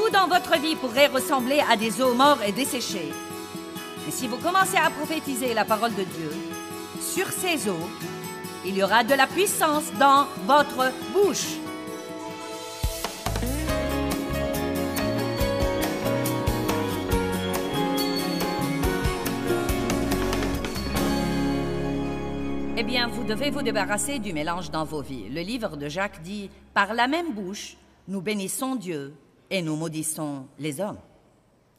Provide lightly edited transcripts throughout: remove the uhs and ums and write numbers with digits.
Tout dans votre vie pourrait ressembler à des eaux mortes et desséchées. Mais si vous commencez à prophétiser la parole de Dieu sur ces eaux, il y aura de la puissance dans votre bouche. Eh bien, vous devez vous débarrasser du mélange dans vos vies. Le livre de Jacques dit « Par la même bouche, nous bénissons Dieu et nous maudissons les hommes. »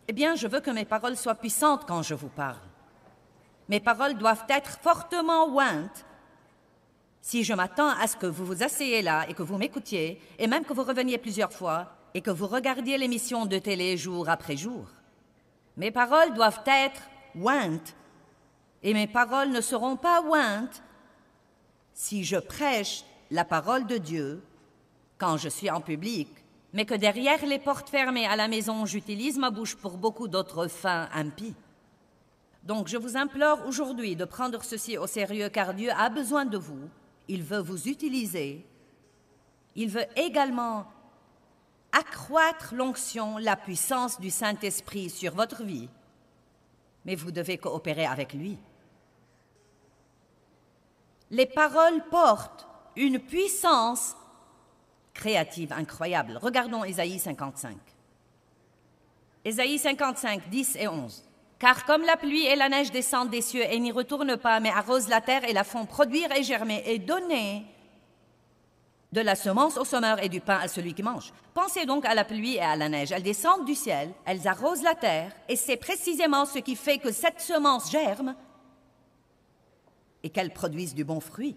Eh bien, je veux que mes paroles soient puissantes quand je vous parle. Mes paroles doivent être fortement ointes. Si je m'attends à ce que vous vous asseyez là et que vous m'écoutiez, et même que vous reveniez plusieurs fois, et que vous regardiez l'émission de télé jour après jour, mes paroles doivent être ointes. Et mes paroles ne seront pas ointes si je prêche la parole de Dieu quand je suis en public, mais que derrière les portes fermées à la maison, j'utilise ma bouche pour beaucoup d'autres fins impies. Donc je vous implore aujourd'hui de prendre ceci au sérieux, car Dieu a besoin de vous. Il veut vous utiliser. Il veut également accroître l'onction, la puissance du Saint-Esprit sur votre vie. Mais vous devez coopérer avec lui. Les paroles portent une puissance créative incroyable. Regardons Ésaïe 55. Ésaïe 55, 10 et 11. « Car comme la pluie et la neige descendent des cieux et n'y retournent pas, mais arrosent la terre et la font produire et germer et donner de la semence au semeur et du pain à celui qui mange. Pensez donc à la pluie et à la neige. Elles descendent du ciel, elles arrosent la terre, et c'est précisément ce qui fait que cette semence germe et qu'elle produise du bon fruit.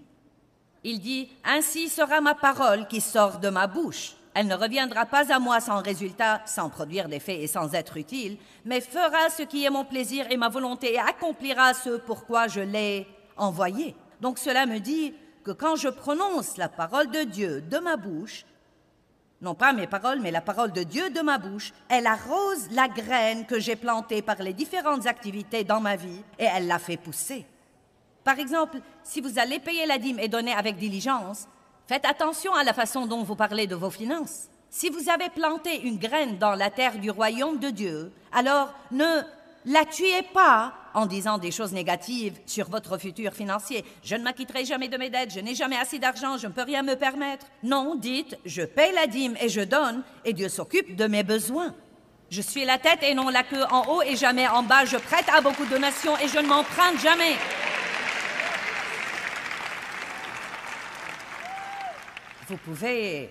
Il dit, « Ainsi sera ma parole qui sort de ma bouche. Elle ne reviendra pas à moi sans résultat, sans produire d'effet et sans être utile, mais fera ce qui est mon plaisir et ma volonté et accomplira ce pourquoi je l'ai envoyée. » Donc cela me dit que quand je prononce la parole de Dieu de ma bouche, non pas mes paroles, mais la parole de Dieu de ma bouche, elle arrose la graine que j'ai plantée par les différentes activités dans ma vie et elle la fait pousser. Par exemple, si vous allez payer la dîme et donner avec diligence, faites attention à la façon dont vous parlez de vos finances. Si vous avez planté une graine dans la terre du royaume de Dieu, alors ne la tuez pas en disant des choses négatives sur votre futur financier. Je ne m'acquitterai jamais de mes dettes, je n'ai jamais assez d'argent, je ne peux rien me permettre. Non, dites, je paye la dîme et je donne, et Dieu s'occupe de mes besoins. Je suis la tête et non la queue, en haut et jamais en bas. Je prête à beaucoup de nations et je ne m'emprunte jamais. Vous pouvez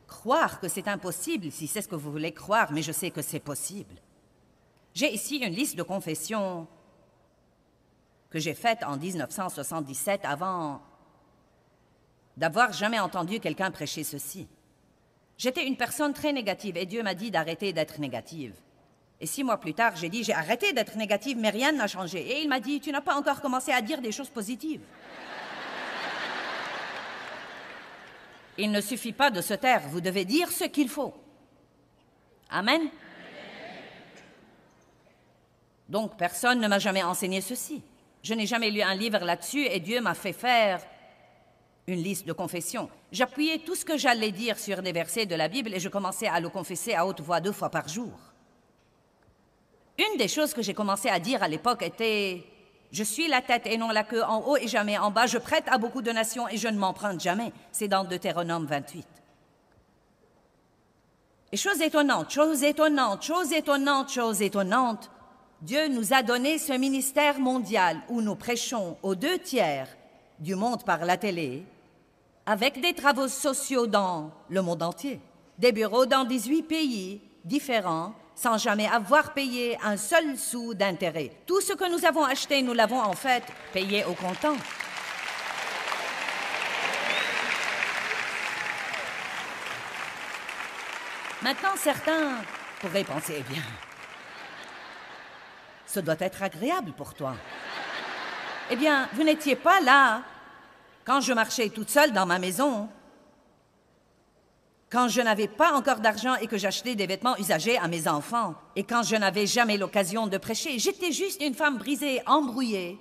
croire que c'est impossible si c'est ce que vous voulez croire, mais je sais que c'est possible. J'ai ici une liste de confessions que j'ai faites en 1977 avant d'avoir jamais entendu quelqu'un prêcher ceci. J'étais une personne très négative et Dieu m'a dit d'arrêter d'être négative. Et 6 mois plus tard, j'ai dit, j'ai arrêté d'être négative, mais rien n'a changé. Et il m'a dit, tu n'as pas encore commencé à dire des choses positives. Il ne suffit pas de se taire, vous devez dire ce qu'il faut. Amen. Donc, personne ne m'a jamais enseigné ceci. Je n'ai jamais lu un livre là-dessus et Dieu m'a fait faire une liste de confessions. J'appuyais tout ce que j'allais dire sur des versets de la Bible et je commençais à le confesser à haute voix 2 fois par jour. Une des choses que j'ai commencé à dire à l'époque était « Je suis la tête et non la queue, en haut et jamais en bas. Je prête à beaucoup de nations et je ne m'emprunte jamais. » C'est dans Deutéronome 28. Et chose étonnante, chose étonnante, chose étonnante, chose étonnante, Dieu nous a donné ce ministère mondial où nous prêchons aux 2 tiers du monde par la télé, avec des travaux sociaux dans le monde entier, des bureaux dans 18 pays différents, sans jamais avoir payé un seul sou d'intérêt. Tout ce que nous avons acheté, nous l'avons en fait payé au comptant. Maintenant, certains pourraient penser, eh bien, ce doit être agréable pour toi. Eh bien, vous n'étiez pas là quand je marchais toute seule dans ma maison, quand je n'avais pas encore d'argent et que j'achetais des vêtements usagés à mes enfants, et quand je n'avais jamais l'occasion de prêcher. J'étais juste une femme brisée, embrouillée,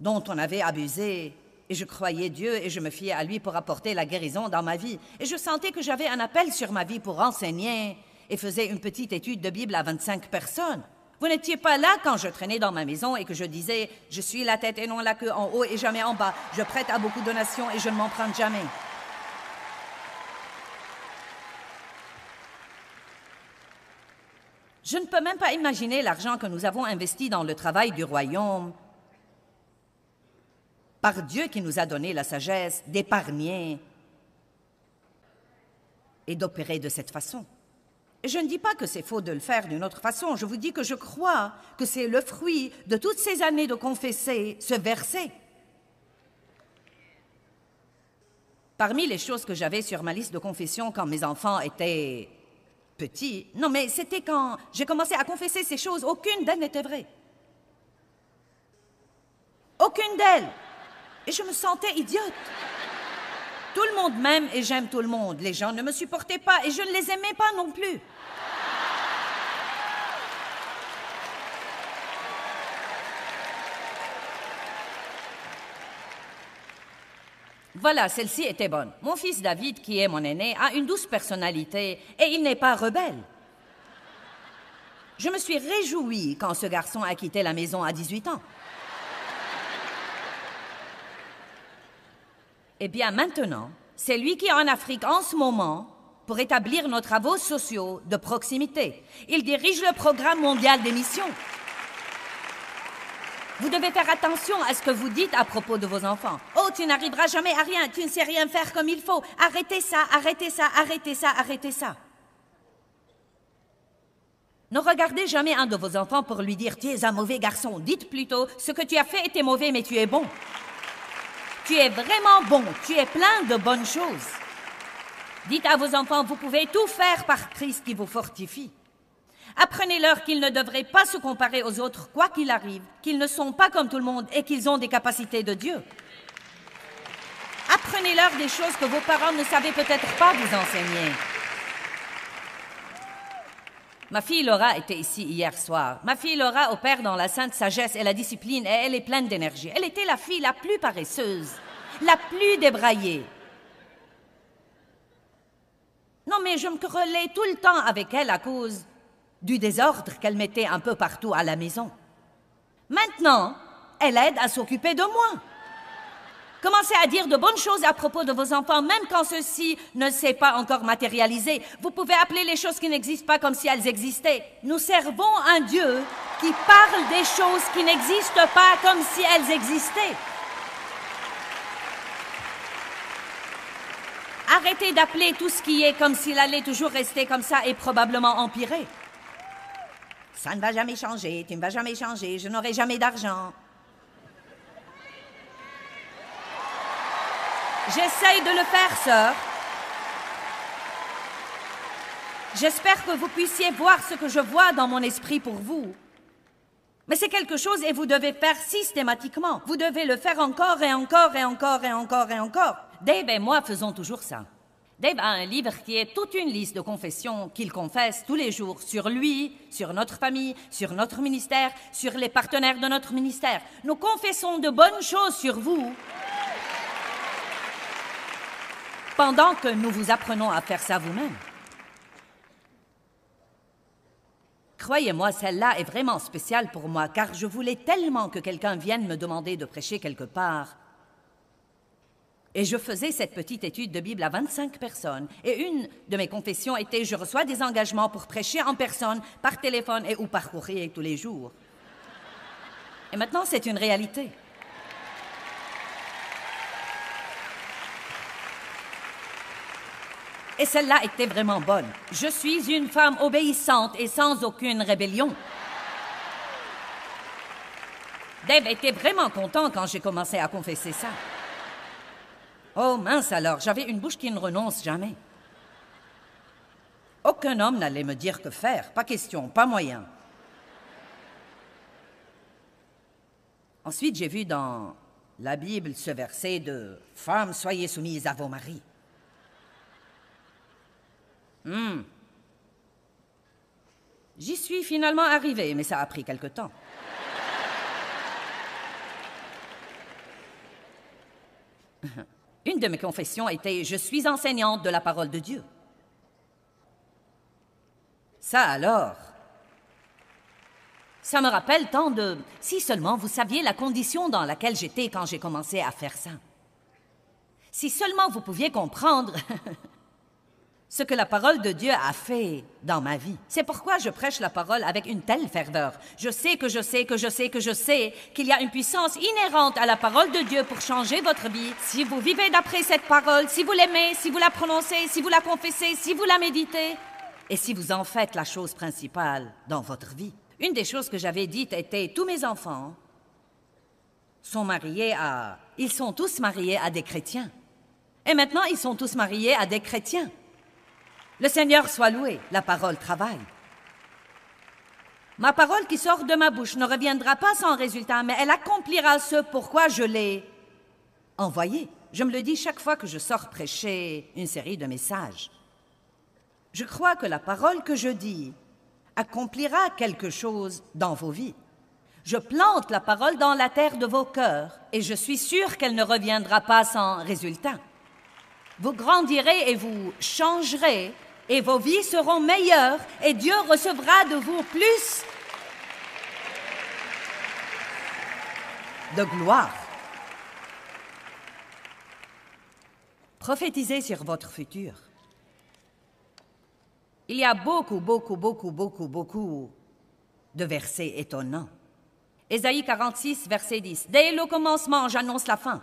dont on avait abusé Et je croyais Dieu et je me fiais à lui pour apporter la guérison dans ma vie. Et je sentais que j'avais un appel sur ma vie pour enseigner et faisais une petite étude de Bible à 25 personnes. Vous n'étiez pas là quand je traînais dans ma maison et que je disais « Je suis la tête et non la queue, en haut et jamais en bas. Je prête à beaucoup de donations et je ne m'en prends jamais. » Je ne peux même pas imaginer l'argent que nous avons investi dans le travail du royaume par Dieu qui nous a donné la sagesse d'épargner et d'opérer de cette façon. Je ne dis pas que c'est faux de le faire d'une autre façon. Je vous dis que je crois que c'est le fruit de toutes ces années de confesser ce verset. Parmi les choses que j'avais sur ma liste de confession quand mes enfants étaient petits, non mais c'était quand j'ai commencé à confesser ces choses, aucune d'elles n'était vraie. Aucune d'elles. Et je me sentais idiote. Tout le monde m'aime et j'aime tout le monde. Les gens ne me supportaient pas et je ne les aimais pas non plus. Voilà, celle-ci était bonne. Mon fils David, qui est mon aîné, a une douce personnalité et il n'est pas rebelle. Je me suis réjouie quand ce garçon a quitté la maison à 18 ans. Eh bien, maintenant, c'est lui qui est en Afrique en ce moment pour établir nos travaux sociaux de proximité. Il dirige le programme mondial des missions. Vous devez faire attention à ce que vous dites à propos de vos enfants. « Oh, tu n'arriveras jamais à rien, tu ne sais rien faire comme il faut. Arrêtez ça, arrêtez ça, arrêtez ça, arrêtez ça. » Ne regardez jamais un de vos enfants pour lui dire « Tu es un mauvais garçon. » Dites plutôt « Ce que tu as fait était mauvais, mais tu es bon. » Tu es vraiment bon, tu es plein de bonnes choses. Dites à vos enfants, vous pouvez tout faire par Christ qui vous fortifie. Apprenez-leur qu'ils ne devraient pas se comparer aux autres, quoi qu'il arrive, qu'ils ne sont pas comme tout le monde et qu'ils ont des capacités de Dieu. Apprenez-leur des choses que vos parents ne savaient peut-être pas vous enseigner. Ma fille Laura était ici hier soir. Ma fille Laura opère dans la sainte sagesse et la discipline et elle est pleine d'énergie. Elle était la fille la plus paresseuse, la plus débraillée. Non, mais je me querellais tout le temps avec elle à cause du désordre qu'elle mettait un peu partout à la maison. Maintenant, elle aide à s'occuper de moi. Commencez à dire de bonnes choses à propos de vos enfants, même quand ceci ne s'est pas encore matérialisé. Vous pouvez appeler les choses qui n'existent pas comme si elles existaient. Nous servons un Dieu qui parle des choses qui n'existent pas comme si elles existaient. Arrêtez d'appeler tout ce qui est comme s'il allait toujours rester comme ça et probablement empirer. Ça ne va jamais changer, tu ne vas jamais changer, je n'aurai jamais d'argent. J'essaye de le faire, sœur. J'espère que vous puissiez voir ce que je vois dans mon esprit pour vous. Mais c'est quelque chose et vous devez faire systématiquement. Vous devez le faire encore et encore et encore et encore et encore. Dave et moi faisons toujours ça. Dave a un livre qui est toute une liste de confessions qu'il confesse tous les jours sur lui, sur notre famille, sur notre ministère, sur les partenaires de notre ministère. Nous confessons de bonnes choses sur vous pendant que nous vous apprenons à faire ça vous-même. Croyez-moi, celle-là est vraiment spéciale pour moi, car je voulais tellement que quelqu'un vienne me demander de prêcher quelque part. Et je faisais cette petite étude de Bible à 25 personnes. Et une de mes confessions était « Je reçois des engagements pour prêcher en personne, par téléphone et ou par courrier tous les jours. » Et maintenant, c'est une réalité. Et celle-là était vraiment bonne. Je suis une femme obéissante et sans aucune rébellion. Dave était vraiment content quand j'ai commencé à confesser ça. Oh mince alors, j'avais une bouche qui ne renonce jamais. Aucun homme n'allait me dire que faire, pas question, pas moyen. Ensuite, j'ai vu dans la Bible ce verset de « Femmes, soyez soumises à vos maris ». J'y suis finalement arrivée, mais ça a pris quelque temps. Une de mes confessions était « Je suis enseignante de la parole de Dieu ». Ça alors, ça me rappelle tant de... Si seulement vous saviez la condition dans laquelle j'étais quand j'ai commencé à faire ça. Si seulement vous pouviez comprendre ce que la parole de Dieu a fait dans ma vie. C'est pourquoi je prêche la parole avec une telle ferveur. Je sais qu'il y a une puissance inhérente à la parole de Dieu pour changer votre vie. Si vous vivez d'après cette parole, si vous l'aimez, si vous la prononcez, si vous la confessez, si vous la méditez, et si vous en faites la chose principale dans votre vie. Une des choses que j'avais dites était, tous mes enfants sont mariés à... Ils sont tous mariés à des chrétiens. Et maintenant, ils sont tous mariés à des chrétiens. Le Seigneur soit loué, la parole travaille. Ma parole qui sort de ma bouche ne reviendra pas sans résultat, mais elle accomplira ce pourquoi je l'ai envoyée. Je me le dis chaque fois que je sors prêcher une série de messages. Je crois que la parole que je dis accomplira quelque chose dans vos vies. Je plante la parole dans la terre de vos cœurs et je suis sûre qu'elle ne reviendra pas sans résultat. Vous grandirez et vous changerez et vos vies seront meilleures et Dieu recevra de vous plus de gloire. Prophétisez sur votre futur. Il y a beaucoup de versets étonnants. Ésaïe 46, verset 10. Dès le commencement, j'annonce la fin.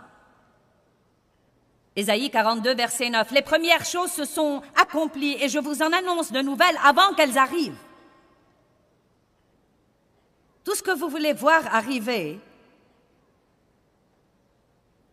Ésaïe 42, verset 9. Les premières choses se sont accomplies et je vous en annonce de nouvelles avant qu'elles arrivent. Tout ce que vous voulez voir arriver,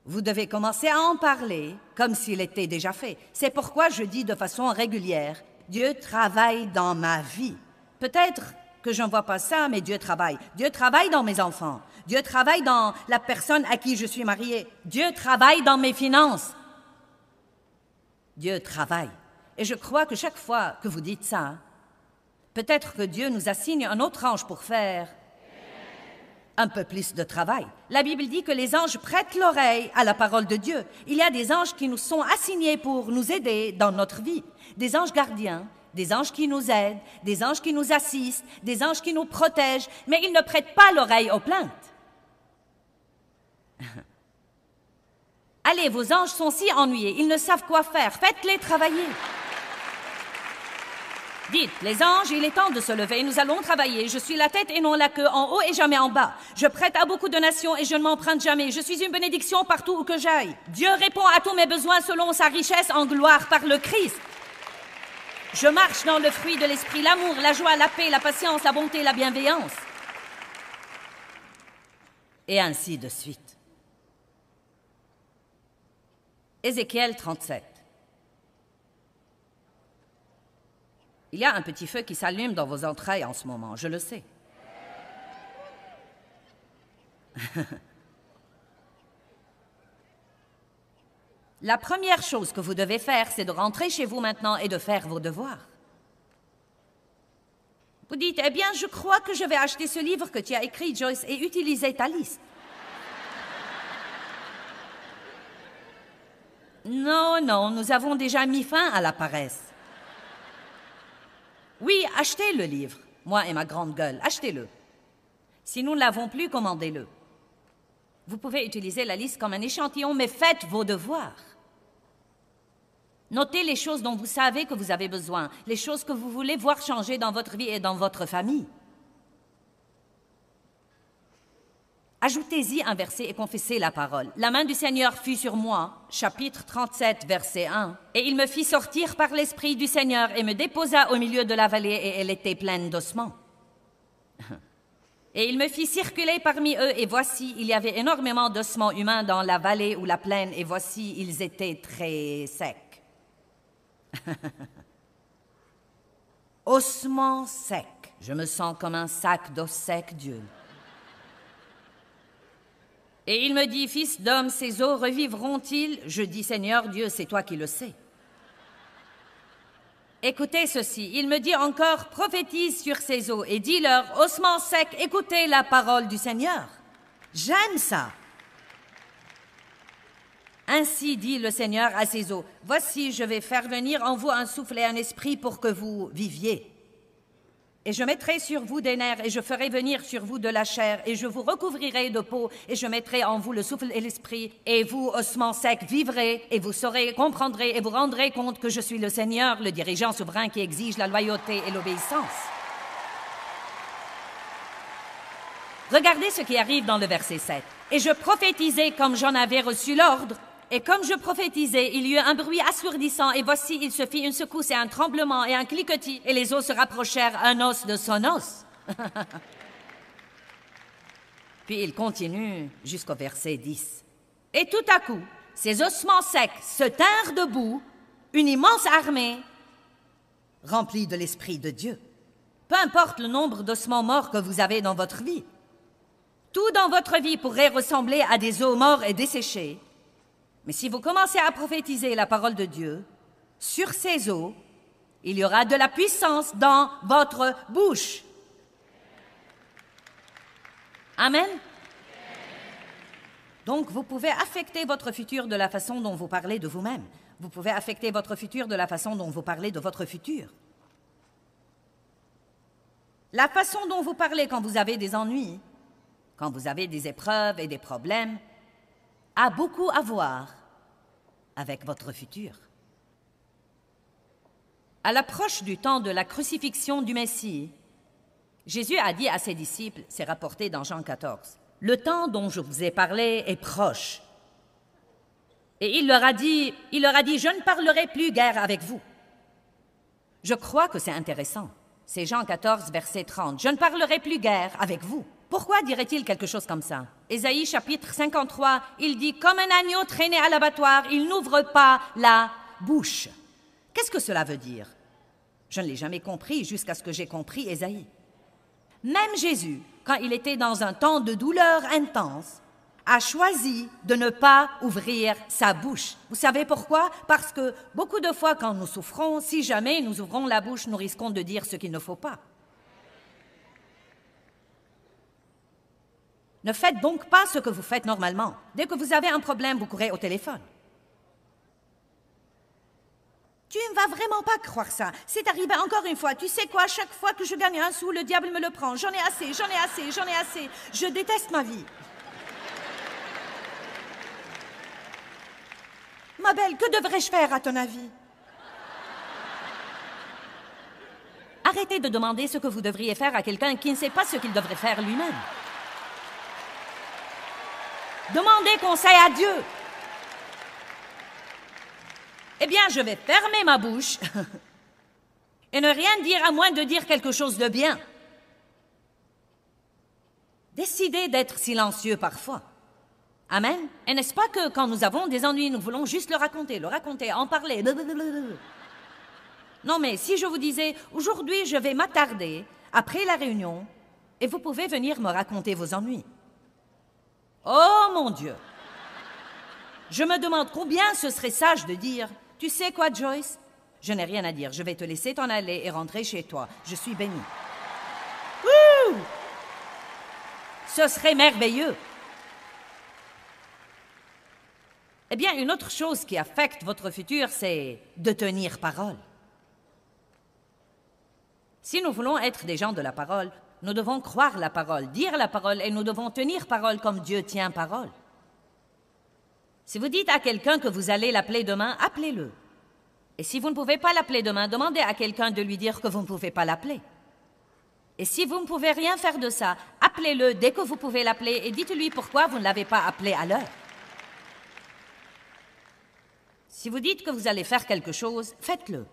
vous devez commencer à en parler comme s'il était déjà fait. C'est pourquoi je dis de façon régulière, Dieu travaille dans ma vie. Peut-être que je ne vois pas ça, mais Dieu travaille. Dieu travaille dans mes enfants. Dieu travaille dans la personne à qui je suis mariée. Dieu travaille dans mes finances. Dieu travaille. Et je crois que chaque fois que vous dites ça, peut-être que Dieu nous assigne un autre ange pour faire un peu plus de travail. La Bible dit que les anges prêtent l'oreille à la parole de Dieu. Il y a des anges qui nous sont assignés pour nous aider dans notre vie. Des anges gardiens, des anges qui nous aident, des anges qui nous assistent, des anges qui nous protègent, mais ils ne prêtent pas l'oreille aux plaintes. Allez, vos anges sont si ennuyés, ils ne savent quoi faire, faites-les travailler. Dites, les anges, il est temps de se lever, nous allons travailler. Je suis la tête et non la queue, en haut et jamais en bas. Je prête à beaucoup de nations et je ne m'emprunte jamais. Je suis une bénédiction partout où que j'aille. Dieu répond à tous mes besoins selon sa richesse en gloire par le Christ. Je marche dans le fruit de l'esprit, l'amour, la joie, la paix, la patience, la bonté, la bienveillance. Et ainsi de suite. Ézéchiel 37. Il y a un petit feu qui s'allume dans vos entrailles en ce moment, je le sais. La première chose que vous devez faire, c'est de rentrer chez vous maintenant et de faire vos devoirs. Vous dites, eh bien, je crois que je vais acheter ce livre que tu as écrit, Joyce, et utiliser ta liste. Non, non, nous avons déjà mis fin à la paresse. Oui, achetez le livre, moi et ma grande gueule, achetez-le. Si nous ne l'avons plus, commandez-le. Vous pouvez utiliser la liste comme un échantillon, mais faites vos devoirs. Notez les choses dont vous savez que vous avez besoin, les choses que vous voulez voir changer dans votre vie et dans votre famille. Ajoutez-y un verset et confessez la parole. La main du Seigneur fut sur moi, chapitre 37, verset 1. Et il me fit sortir par l'Esprit du Seigneur et me déposa au milieu de la vallée et elle était pleine d'ossements. Et il me fit circuler parmi eux et voici, il y avait énormément d'ossements humains dans la vallée ou la plaine et voici, ils étaient très secs. Ossements secs. Je me sens comme un sac d'os secs, Dieu. Et il me dit, fils d'homme, ces os revivront-ils? Je dis, Seigneur Dieu, c'est toi qui le sais. Écoutez ceci, il me dit encore, prophétise sur ces eaux et dis-leur, ossements secs, écoutez la parole du Seigneur. J'aime ça. Ainsi dit le Seigneur à ses eaux, voici, je vais faire venir en vous un souffle et un esprit pour que vous viviez. Et je mettrai sur vous des nerfs, et je ferai venir sur vous de la chair, et je vous recouvrirai de peau, et je mettrai en vous le souffle et l'esprit, et vous, ossements secs, vivrez, et vous saurez, comprendrez, et vous rendrez compte que je suis le Seigneur, le dirigeant souverain qui exige la loyauté et l'obéissance. Regardez ce qui arrive dans le verset 7. Et je prophétisai comme j'en avais reçu l'ordre, et comme je prophétisais, il y eut un bruit assourdissant, et voici, il se fit une secousse et un tremblement et un cliquetis, et les os se rapprochèrent un os de son os. Puis il continue jusqu'au verset 10. Et tout à coup, ces ossements secs se tinrent debout, une immense armée remplie de l'Esprit de Dieu. Peu importe le nombre d'ossements morts que vous avez dans votre vie, tout dans votre vie pourrait ressembler à des os morts et desséchés. Mais si vous commencez à prophétiser la parole de Dieu, sur ces eaux, il y aura de la puissance dans votre bouche. Amen. Donc, vous pouvez affecter votre futur de la façon dont vous parlez de vous-même. Vous pouvez affecter votre futur de la façon dont vous parlez de votre futur. La façon dont vous parlez quand vous avez des ennuis, quand vous avez des épreuves et des problèmes, a beaucoup à voir avec votre futur. À l'approche du temps de la crucifixion du Messie, Jésus a dit à ses disciples, c'est rapporté dans Jean 14, « Le temps dont je vous ai parlé est proche. » Et il leur a dit, « Je ne parlerai plus guère avec vous. » Je crois que c'est intéressant. C'est Jean 14, verset 30. « Je ne parlerai plus guère avec vous. » Pourquoi dirait-il quelque chose comme ça? Ésaïe chapitre 53, il dit « Comme un agneau traîné à l'abattoir, il n'ouvre pas la bouche. » Qu'est-ce que cela veut dire? Je ne l'ai jamais compris jusqu'à ce que j'ai compris Ésaïe. Même Jésus, quand il était dans un temps de douleur intense, a choisi de ne pas ouvrir sa bouche. Vous savez pourquoi? Parce que beaucoup de fois quand nous souffrons, si jamais nous ouvrons la bouche, nous risquons de dire ce qu'il ne faut pas. Ne faites donc pas ce que vous faites normalement. Dès que vous avez un problème, vous courez au téléphone. Tu ne vas vraiment pas croire ça. C'est arrivé encore une fois. Tu sais quoi, chaque fois que je gagne un sou, le diable me le prend. J'en ai assez, j'en ai assez, j'en ai assez. Je déteste ma vie. Ma belle, que devrais-je faire à ton avis? Arrêtez de demander ce que vous devriez faire à quelqu'un qui ne sait pas ce qu'il devrait faire lui-même. Demandez conseil à Dieu. Eh bien, je vais fermer ma bouche et ne rien dire à moins de dire quelque chose de bien. Décidez d'être silencieux parfois. Amen. Et n'est-ce pas que quand nous avons des ennuis, nous voulons juste le raconter, en parler. Non, mais si je vous disais, aujourd'hui, je vais m'attarder après la réunion et vous pouvez venir me raconter vos ennuis. Oh mon Dieu! Je me demande combien ce serait sage de dire, tu sais quoi, Joyce? Je n'ai rien à dire, je vais te laisser t'en aller et rentrer chez toi. Je suis bénie. Wouh! Ce serait merveilleux. Eh bien, une autre chose qui affecte votre futur, c'est de tenir parole. Si nous voulons être des gens de la parole, nous devons croire la parole, dire la parole, et nous devons tenir parole comme Dieu tient parole. Si vous dites à quelqu'un que vous allez l'appeler demain, appelez-le. Et si vous ne pouvez pas l'appeler demain, demandez à quelqu'un de lui dire que vous ne pouvez pas l'appeler. Et si vous ne pouvez rien faire de ça, appelez-le dès que vous pouvez l'appeler et dites-lui pourquoi vous ne l'avez pas appelé à l'heure. Si vous dites que vous allez faire quelque chose, faites-le.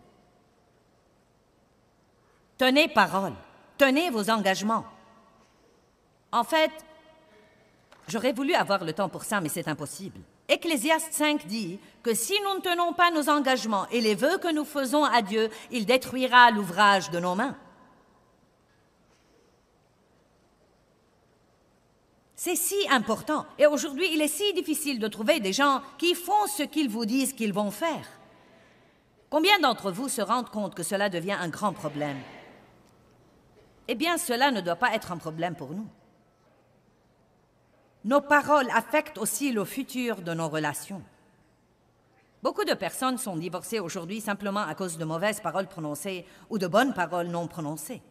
Tenez parole. Tenez vos engagements. En fait, j'aurais voulu avoir le temps pour ça, mais c'est impossible. Ecclésiaste 5 dit que si nous ne tenons pas nos engagements et les vœux que nous faisons à Dieu, il détruira l'ouvrage de nos mains. C'est si important. Et aujourd'hui, il est si difficile de trouver des gens qui font ce qu'ils vous disent qu'ils vont faire. Combien d'entre vous se rendent compte que cela devient un grand problème? Eh bien, cela ne doit pas être un problème pour nous. Nos paroles affectent aussi le futur de nos relations. Beaucoup de personnes sont divorcées aujourd'hui simplement à cause de mauvaises paroles prononcées ou de bonnes paroles non prononcées.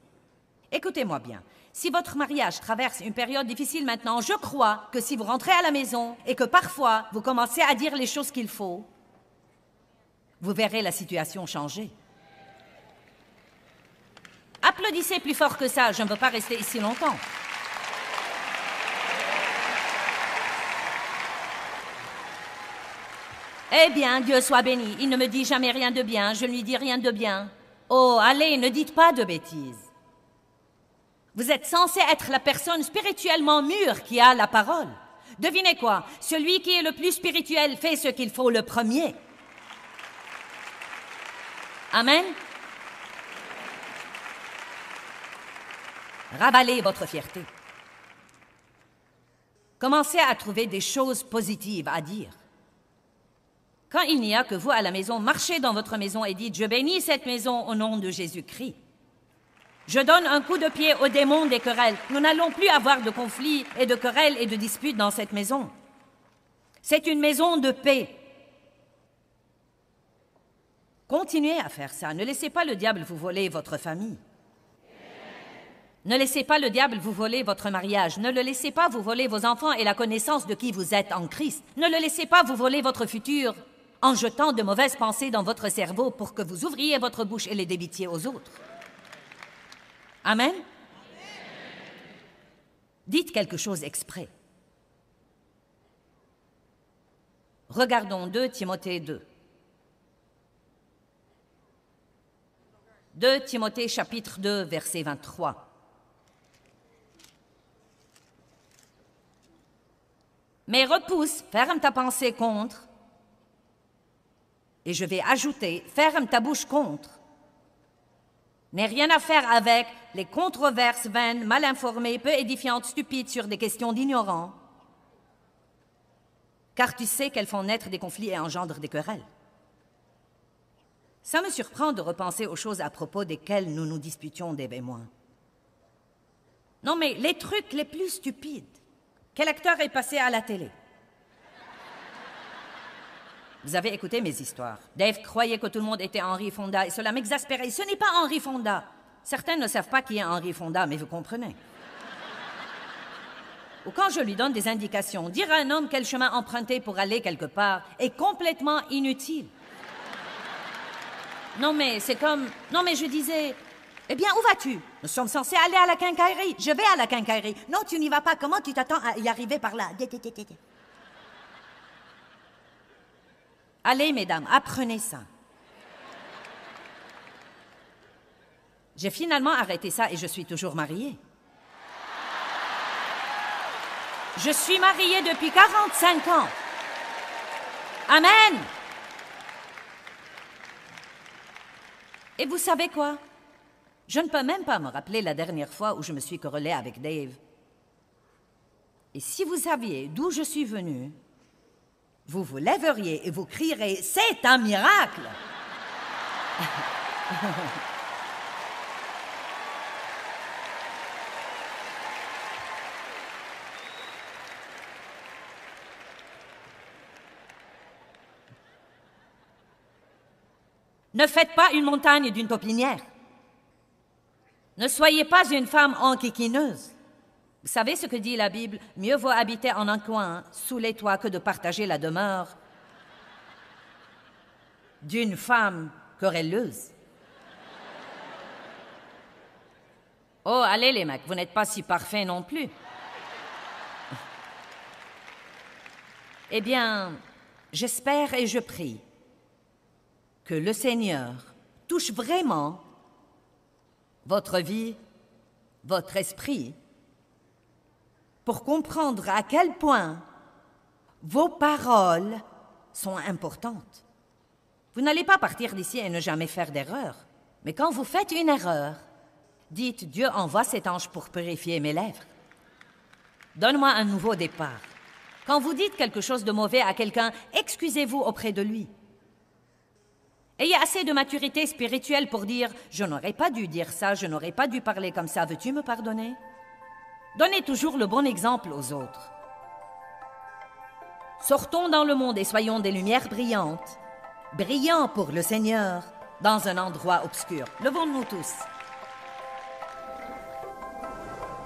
Écoutez-moi bien, si votre mariage traverse une période difficile maintenant, je crois que si vous rentrez à la maison et que parfois vous commencez à dire les choses qu'il faut, vous verrez la situation changer. Applaudissez plus fort que ça, je ne veux pas rester ici longtemps. Eh bien, Dieu soit béni, il ne me dit jamais rien de bien, je ne lui dis rien de bien. Oh, allez, ne dites pas de bêtises. Vous êtes censé être la personne spirituellement mûre qui a la parole. Devinez quoi? Celui qui est le plus spirituel fait ce qu'il faut le premier. Amen? Ravalez votre fierté. Commencez à trouver des choses positives à dire. Quand il n'y a que vous à la maison, marchez dans votre maison et dites « Je bénis cette maison au nom de Jésus-Christ ». Je donne un coup de pied aux démons des querelles. Nous n'allons plus avoir de conflits et de querelles et de disputes dans cette maison. C'est une maison de paix. Continuez à faire ça. Ne laissez pas le diable vous voler votre famille. Ne laissez pas le diable vous voler votre mariage. Ne le laissez pas vous voler vos enfants et la connaissance de qui vous êtes en Christ. Ne le laissez pas vous voler votre futur en jetant de mauvaises pensées dans votre cerveau pour que vous ouvriez votre bouche et les débitiez aux autres. Amen? Amen. Dites quelque chose exprès. Regardons 2 Timothée 2. 2 Timothée chapitre 2, verset 23. Mais repousse, ferme ta pensée contre, et je vais ajouter, ferme ta bouche contre. N'aie rien à faire avec les controverses vaines, mal informées, peu édifiantes, stupides sur des questions d'ignorants, car tu sais qu'elles font naître des conflits et engendrent des querelles. Ça me surprend de repenser aux choses à propos desquelles nous nous disputions, Dave et moi. Non, mais les trucs les plus stupides. Quel acteur est passé à la télé? Vous avez écouté mes histoires. Dave croyait que tout le monde était Henry Fonda et cela m'exaspérait. Ce n'est pas Henry Fonda. Certains ne savent pas qui est Henry Fonda, mais vous comprenez. Ou quand je lui donne des indications, dire à un homme quel chemin emprunter pour aller quelque part est complètement inutile. Non, mais c'est comme... Non, mais je disais... Eh bien, où vas-tu? Nous sommes censés aller à la quincaillerie. Je vais à la quincaillerie. Non, tu n'y vas pas. Comment tu t'attends à y arriver par là? Allez, mesdames, apprenez ça. J'ai finalement arrêté ça et je suis toujours mariée. Je suis mariée depuis 45 ans. Amen. Et vous savez quoi? Je ne peux même pas me rappeler la dernière fois où je me suis querellée avec Dave. Et si vous saviez d'où je suis venue, vous vous lèveriez et vous crierez « C'est un miracle !» Ne faites pas une montagne d'une taupinière. Ne soyez pas une femme enquiquineuse. Vous savez ce que dit la Bible? Mieux vaut habiter en un coin, sous les toits, que de partager la demeure d'une femme querelleuse. Oh, allez les mecs, vous n'êtes pas si parfaits non plus. Eh bien, j'espère et je prie que le Seigneur touche vraiment votre vie, votre esprit, pour comprendre à quel point vos paroles sont importantes. Vous n'allez pas partir d'ici et ne jamais faire d'erreur. Mais quand vous faites une erreur, dites « Dieu envoie cet ange pour purifier mes lèvres. Donne-moi un nouveau départ. » Quand vous dites quelque chose de mauvais à quelqu'un, excusez-vous auprès de lui. Ayez assez de maturité spirituelle pour dire « Je n'aurais pas dû dire ça, je n'aurais pas dû parler comme ça, veux-tu me pardonner ?» Donnez toujours le bon exemple aux autres. Sortons dans le monde et soyons des lumières brillantes brillant pour le Seigneur, dans un endroit obscur. Levons-nous tous.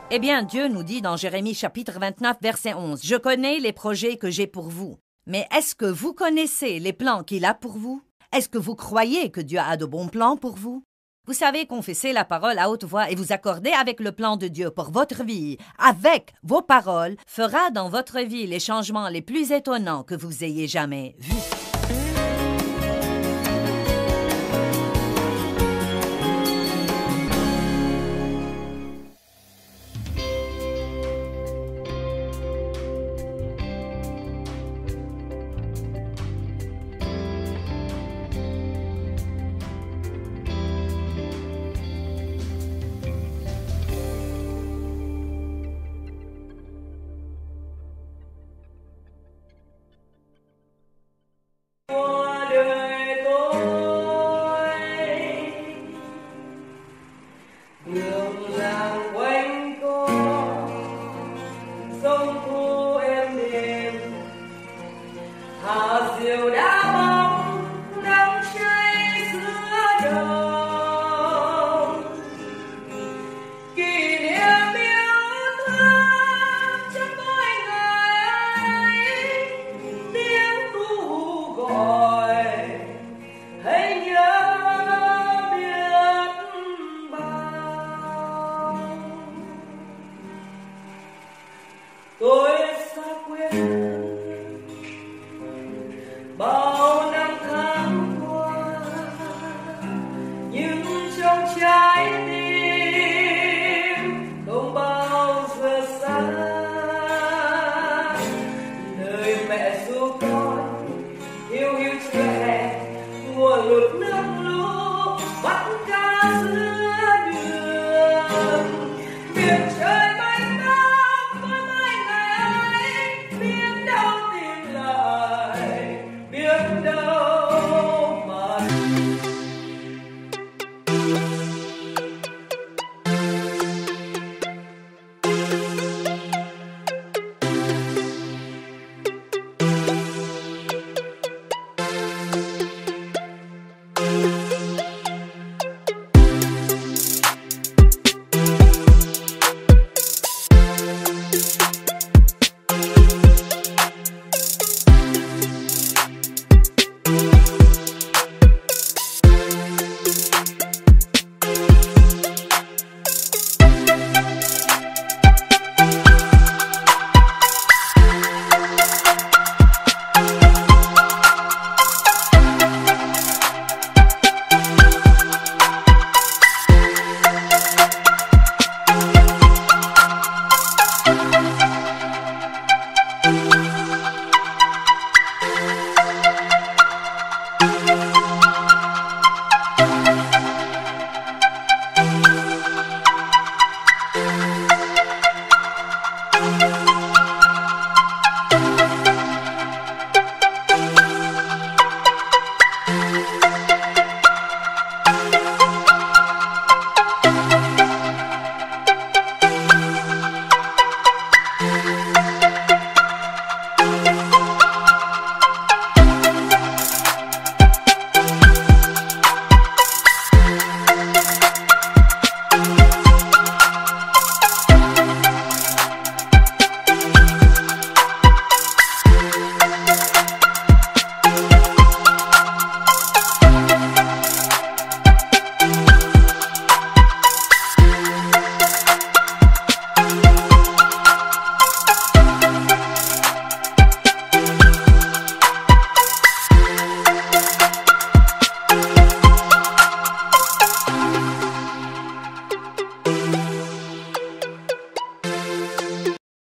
Eh bien, Dieu nous dit dans Jérémie chapitre 29, verset 11, « Je connais les projets que j'ai pour vous. » Mais est-ce que vous connaissez les plans qu'il a pour vous? Est-ce que vous croyez que Dieu a de bons plans pour vous? Vous savez confesser la parole à haute voix et vous accorder avec le plan de Dieu pour votre vie, avec vos paroles, fera dans votre vie les changements les plus étonnants que vous ayez jamais vus. Mùa lụt nước